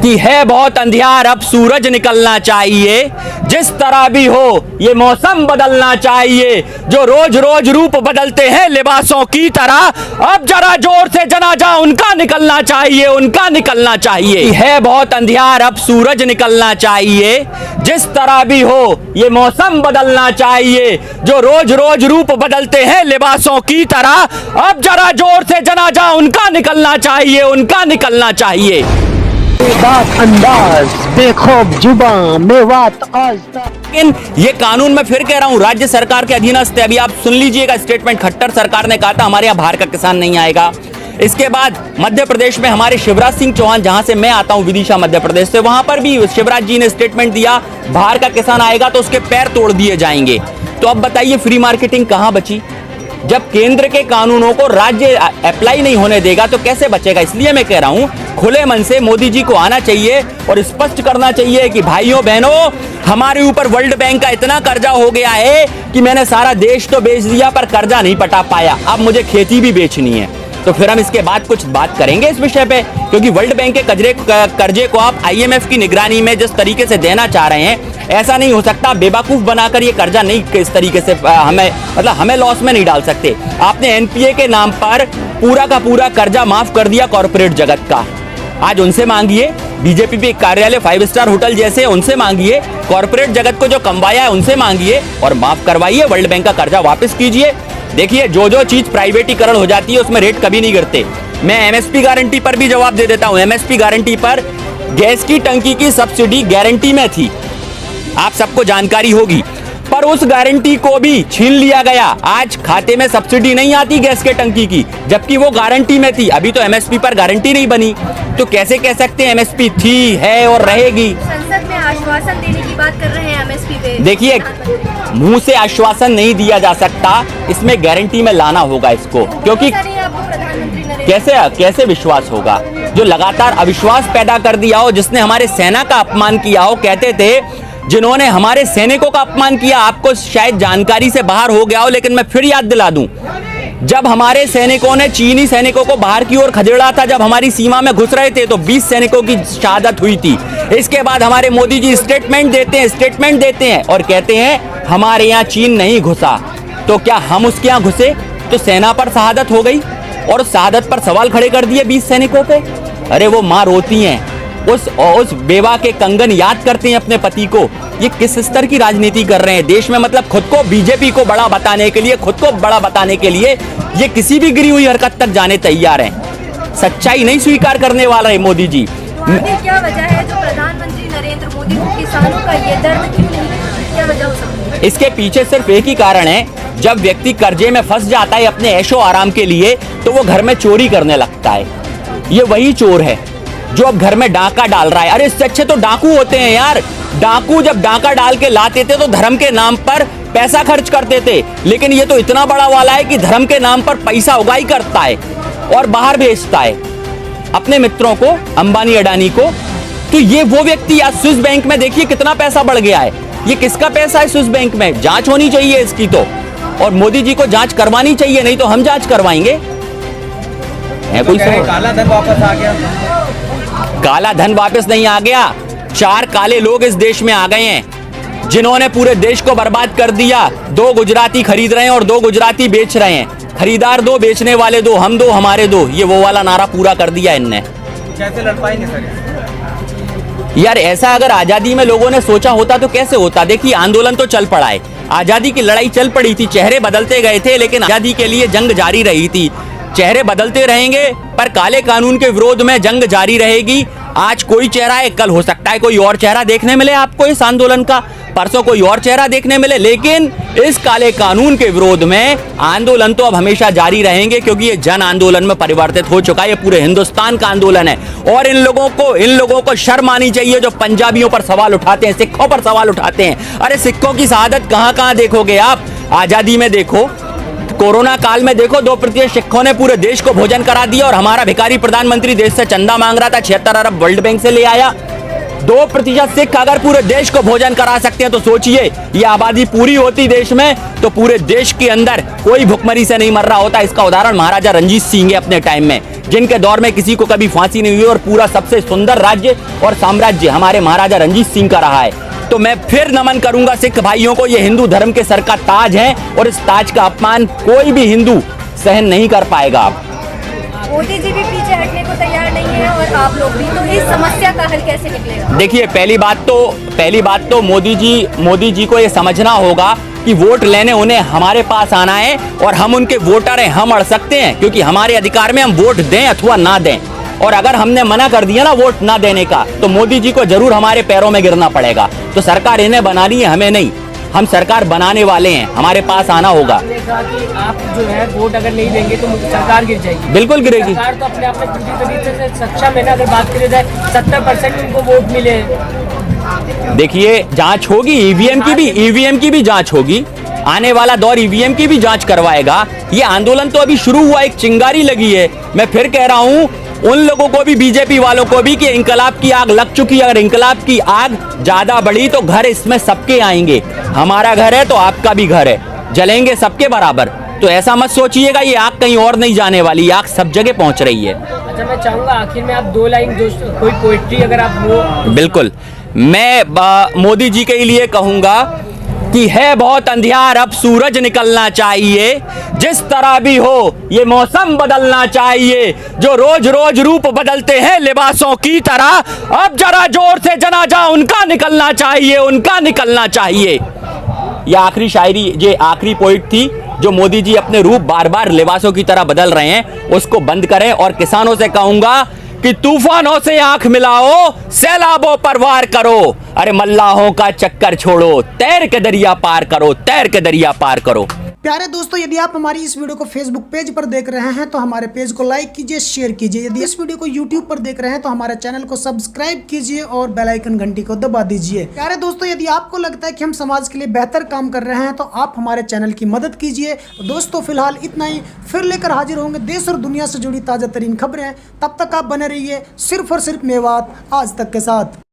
कि है बहुत अंधियार, अब सूरज निकलना चाहिए। जिस तरह भी हो ये मौसम बदलना चाहिए। जो रोज रोज रूप बदलते हैं लिबासों की तरह, अब जरा जोर से जनाजा उनका निकलना चाहिए, उनका निकलना चाहिए। है बहुत अंधियार, अब सूरज निकलना चाहिए। जिस तरह भी हो ये मौसम बदलना चाहिए। जो रोज रोज रूप बदलते हैं लिबासों की तरह, अब जरा जोर से जनाजा उनका निकलना चाहिए, उनका निकलना चाहिए। बात अंदाज बेखौफ जुबां मेवात आज तक। लेकिन ये कानून मैं फिर कह रहा हूं राज्य सरकार के अधीनस्थ है। अभी आप सुन लीजिएगा स्टेटमेंट, खट्टर सरकार ने कहा था हमारे यहाँ बाहर का किसान नहीं आएगा। इसके बाद मध्य प्रदेश में हमारे शिवराज सिंह चौहान, जहां से मैं आता हूं विदिशा मध्य प्रदेश से, वहां पर भी शिवराज जी ने स्टेटमेंट दिया बाहर का किसान आएगा तो उसके पैर तोड़ दिए जाएंगे। तो अब बताइए फ्री मार्केटिंग कहां बची? जब केंद्र के कानूनों को राज्य अप्लाई नहीं होने देगा तो कैसे बचेगा? इसलिए मैं कह रहा हूं खुले मन से मोदी जी को आना चाहिए और स्पष्ट करना चाहिए कि भाइयों बहनों, हमारे ऊपर वर्ल्ड बैंक का इतना कर्जा हो गया है कि मैंने सारा देश तो बेच दिया पर कर्जा नहीं पटा पाया, अब मुझे खेती भी बेचनी है। तो फिर हम इसके बाद कुछ बात करेंगे इस विषय पे, क्योंकि वर्ल्ड बैंक के कर्जे को आप IMF की निगरानी में जिस तरीके से देना चाह रहे हैं, ऐसा नहीं हो सकता। बेवकूफ बनाकर ये कर्जा नहीं इस तरीके से हमें लॉस में नहीं डाल सकते। आपने NPA के नाम पर पूरा का पूरा कर्जा माफ कर दिया कॉर्पोरेट जगत का। आज उनसे मांगिए, बीजेपी कार्यालय 5 स्टार होटल जैसे उनसे मांगिए, कॉर्पोरेट जगत को जो कमवाया है उनसे मांगिए और माफ करवाइए। वर्ल्ड बैंक का कर्जा वापस कीजिए। देखिए जो चीज प्राइवेटीकरण हो जाती है उसमें रेट कभी नहीं गिरते। मैं MSP गारंटी पर भी जवाब दे देता हूं। MSP गारंटी पर गैस की टंकी की सब्सिडी गारंटी में थी, आप सबको जानकारी होगी, पर उस गारंटी को भी छीन लिया गया। आज खाते में सब्सिडी नहीं आती गैस के टंकी की, जबकि वो गारंटी में थी। अभी तो MSP पर गारंटी नहीं बनी, तो कैसे कह सकते हैं MSP थी, है और रहेगी? संसद में आश्वासन देने की बात कर रहे हैं MSP पे। देखिए मुंह से आश्वासन नहीं दिया जा सकता, इसमें गारंटी में लाना होगा इसको, क्योंकि कैसे विश्वास होगा? जो लगातार अविश्वास पैदा कर दिया हो, जिसने हमारे सेना का अपमान किया हो। कहते थे जिन्होंने हमारे सैनिकों का अपमान किया, आपको शायद जानकारी से बाहर हो गया हो, लेकिन मैं फिर याद दिला दूं, जब हमारे सैनिकों ने चीनी सैनिकों को बाहर की ओर खदेड़ा था, जब हमारी सीमा में घुस रहे थे, तो 20 सैनिकों की शहादत हुई थी। इसके बाद हमारे मोदी जी स्टेटमेंट देते हैं और कहते हैं हमारे यहाँ चीन नहीं घुसा। तो क्या हम उसके यहाँ घुसे तो सेना पर शहादत हो गई और शहादत पर सवाल खड़े कर दिए 20 सैनिकों पे? अरे वो माँ रोती हैं, उस बेवा के कंगन याद करते हैं अपने पति को। ये किस स्तर की राजनीति कर रहे हैं देश में? मतलब खुद को बीजेपी को बड़ा बताने के लिए, खुद को बड़ा बताने के लिए ये किसी भी गिरी हुई हरकत तक जाने तैयार हैं। सच्चाई नहीं स्वीकार करने वाला है मोदी जी। तो क्या वजह है जो प्रधानमंत्री नरेंद्र मोदी को किसानों का ये दर्द क्यों नहीं, क्या वजह हो सकती है? इसके पीछे सिर्फ एक ही कारण है, जब व्यक्ति कर्जे में फंस जाता है अपने ऐशो आराम के लिए, तो वो घर में चोरी करने लगता है। ये वही चोर है जो अब घर में डाका डाल रहा है। अरे इससे अच्छे तो डाकू होते हैं यार। डाकू जब डाका डाल के लाते थे तो धर्म के नाम पर पैसा खर्च करते थे, लेकिन ये तो इतना बड़ा वाला है कि धर्म के नाम पर पैसा उगाई करता है और बाहर भेजता है अपने मित्रों को, अंबानी अडानी को। तो ये वो व्यक्ति आज स्विस बैंक में देखिए कितना पैसा बढ़ गया है। ये किसका पैसा है स्विस बैंक में? जांच होनी चाहिए इसकी तो, और मोदी जी को जांच करवानी चाहिए, नहीं तो हम जांच करवाएंगे। कोई काला धन वापस आ गया? काला धन वापस नहीं आ गया। 4 काले लोग इस देश में आ गए हैं जिन्होंने पूरे देश को बर्बाद कर दिया। 2 गुजराती खरीद रहे हैं और 2 गुजराती बेच रहे हैं। खरीदार 2, बेचने वाले 2, हम 2 हमारे 2, ये वो वाला नारा पूरा कर दिया इनने। कैसे लड़ पाएंगे सर यार? ऐसा अगर आजादी में लोगों ने सोचा होता तो कैसे होता? देखिए आंदोलन तो चल पड़ा है, आजादी की लड़ाई चल पड़ी थी, चेहरे बदलते गए थे, लेकिन आजादी के लिए जंग जारी रही थी। चेहरे बदलते रहेंगे पर काले कानून के विरोध में जंग जारी रहेगी। आज कोई चेहरा है, कल हो सकता है कोई और चेहरा देखने मिले आपको इस आंदोलन का, परसों कोई और चेहरा देखने मिले, लेकिन इस काले कानून के विरोध में आंदोलन तो अब हमेशा जारी रहेंगे, क्योंकि ये जन आंदोलन में परिवर्तित हो चुका है। ये पूरे हिंदुस्तान का आंदोलन है और इन लोगों को शर्म आनी चाहिए जो पंजाबियों पर सवाल उठाते हैं, सिखों पर सवाल उठाते हैं। अरे सिखों की शहादत कहां देखोगे आप? आजादी में देखो, कोरोना काल में देखो, 2% सिखों ने पूरे देश को भोजन करा दिया और हमारा भिखारी प्रधानमंत्री देश से चंदा मांग रहा था, 76 अरब वर्ल्ड बैंक से ले आया। 2% सिख अगर पूरे देश को भोजन करा सकते हैं तो सोचिए ये आबादी पूरी होती देश में तो पूरे देश के अंदर कोई भुखमरी से नहीं मर रहा होता। इसका उदाहरण महाराजा रंजीत सिंह है अपने टाइम में, जिनके दौर में किसी को कभी फांसी नहीं हुई और पूरा सबसे सुंदर राज्य और साम्राज्य हमारे महाराजा रंजीत सिंह का रहा है। तो मैं फिर नमन करूंगा सिख भाइयों को, ये हिंदू धर्म के सर का ताज है और इस ताज का अपमान कोई भी हिंदू सहन नहीं कर पाएगा। मोदी जी भी पीछे हटने को तैयार नहीं है और आप लोग भी, तो इस समस्या का हल कैसे निकलेगा? देखिए पहली बात तो मोदी जी को ये समझना होगा कि वोट लेने उन्हें हमारे पास आना है और हम उनके वोटर हैं, हम अड़ सकते हैं क्योंकि हमारे अधिकार में हम वोट दें अथवा ना दें। और अगर हमने मना कर दिया ना वोट ना देने का तो मोदी जी को जरूर हमारे पैरों में गिरना पड़ेगा। तो सरकार इन्हें बनानी है, हमें नहीं। हम सरकार बनाने वाले हैं, हमारे पास आना होगा। आपने कहा कि आप जो है वोट अगर नहीं देंगे तो सरकार गिर जाएगी। बिल्कुल गिरेगी। सरकार तो अपने आप में पूरी तरीके से सक्षम है ना, अगर बात करी जाए 70% उनको वोट मिले। देखिए जांच होगी, ईवीएम की भी जांच होगी। आने वाला दौर ईवीएम की भी जांच करवाएगा। ये आंदोलन तो अभी शुरू हुआ, एक चिंगारी लगी है। मैं फिर कह रहा हूं उन लोगों को भी, बीजेपी वालों को भी, कि इंकलाब की आग लग चुकी है। अगर इंकलाब की आग ज्यादा बढ़ी तो घर इसमें सबके आएंगे। हमारा घर है तो आपका भी घर है, जलेंगे सबके बराबर। तो ऐसा मत सोचिएगा ये आग कहीं और नहीं जाने वाली, आग सब जगह पहुंच रही है। अच्छा, मैं चाहूंगा आखिर में आप 2 लाइन जो कोई पोएट्री अगर आप वो। बिल्कुल, मैं मोदी जी के लिए कहूंगा कि है बहुत अंधियार, अब सूरज निकलना चाहिए। जिस तरह भी हो ये मौसम बदलना चाहिए। जो रोज रोज रूप बदलते हैं लिबासों की तरह, अब जरा जोर से जनाजा उनका निकलना चाहिए, उनका निकलना चाहिए। ये आखिरी शायरी, ये आखिरी पोइट थी जो मोदी जी अपने रूप बार बार लिबासों की तरह बदल रहे हैं, उसको बंद करें। और किसानों से कहूंगा कि तूफानों से आंख मिलाओ, सैलाबों पर वार करो। अरे मल्लाहों का चक्कर छोड़ो, तैर के दरिया पार करो, तैर के दरिया पार करो। प्यारे दोस्तों, यदि आप हमारी इस वीडियो को फेसबुक पेज पर देख रहे हैं तो हमारे पेज को लाइक कीजिए, शेयर कीजिए। यदि इस वीडियो को यूट्यूब पर देख रहे हैं तो हमारे चैनल को सब्सक्राइब कीजिए और बेल आइकन घंटी को दबा दीजिए। प्यारे दोस्तों, यदि आपको लगता है कि हम समाज के लिए बेहतर काम कर रहे हैं तो आप हमारे चैनल की मदद कीजिए। तो दोस्तों फिलहाल इतना ही, फिर लेकर हाजिर होंगे देश और दुनिया से जुड़ी ताजा तरीन खबरें। तब तक आप बने रहिए सिर्फ और सिर्फ मेवात आज तक के साथ।